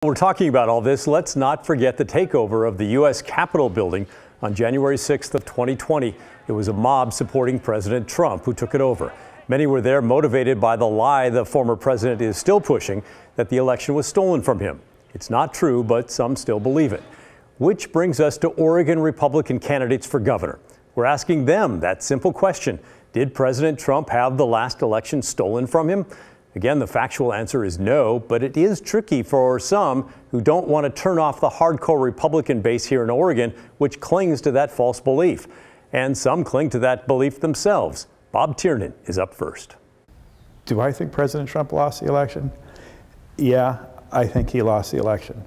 We're talking about all this. Let's not forget the takeover of the U.S. Capitol building on January 6th of 2020. It was a mob supporting President Trump who took it over. Many were there motivated by the lie the former president is still pushing, that the election was stolen from him. It's not true, but some still believe it. Which brings us to Oregon Republican candidates for governor. We're asking them that simple question. Did President Trump have the last election stolen from him? Again, the factual answer is no, but it is tricky for some who don't want to turn off the hardcore Republican base here in Oregon, which clings to that false belief. And some cling to that belief themselves. Bob Tiernan is up first. Do I think President Trump lost the election? Yeah, I think he lost the election.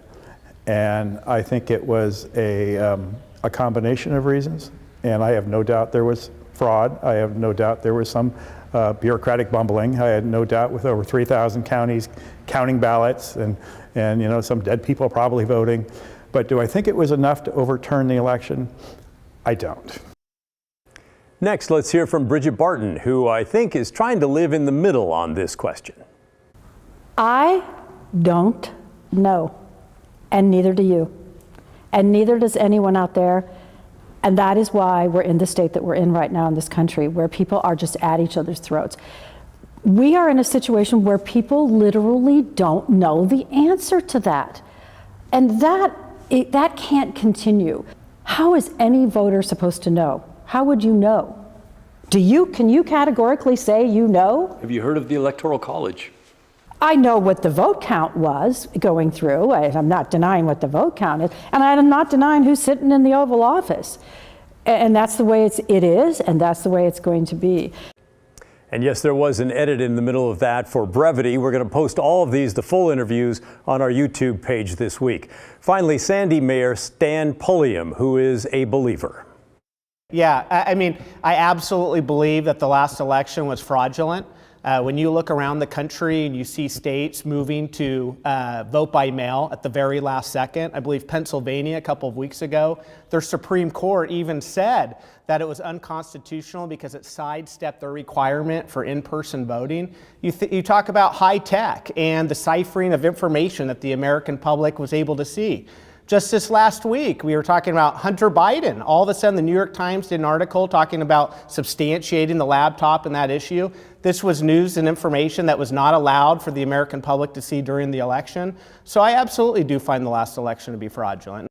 And I think it was a combination of reasons. And I have no doubt there was fraud. I have no doubt there was some bureaucratic bumbling. I had no doubt with over 3,000 counties counting ballots and some dead people probably voting. But do I think it was enough to overturn the election? I don't. Next, let's hear from Bridget Barton, who I think is trying to live in the middle on this question. I don't know, and neither do you, and neither does anyone out there. And that is why we're in the state that we're in right now in this country, where people are just at each other's throats. We are in a situation where people literally don't know the answer to that. And that can't continue. How is any voter supposed to know? How would you know? Can you categorically say you know? Have you heard of the Electoral College? I know what the vote count was going through. I'm not denying what the vote count is, and I'm not denying who's sitting in the Oval Office. And that's the way it is, and that's the way it's going to be. And yes, there was an edit in the middle of that for brevity. We're going to post all of these, the full interviews, on our YouTube page this week. Finally, Sandy Mayor Stan Pulliam, who is a believer. Yeah, I absolutely believe that the last election was fraudulent. When you look around the country and you see states moving to vote by mail at the very last second, I believe Pennsylvania a couple of weeks ago, their Supreme Court even said that it was unconstitutional because it sidestepped the requirement for in-person voting. You talk about high tech and the ciphering of information that the American public was able to see. Just this last week, we were talking about Hunter Biden. All of a sudden, the New York Times did an article talking about substantiating the laptop and that issue. This was news and information that was not allowed for the American public to see during the election. So I absolutely do find the last election to be fraudulent.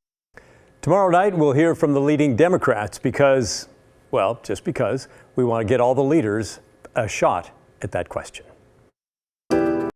Tomorrow night, we'll hear from the leading Democrats because, well, just because we want to get all the leaders a shot at that question.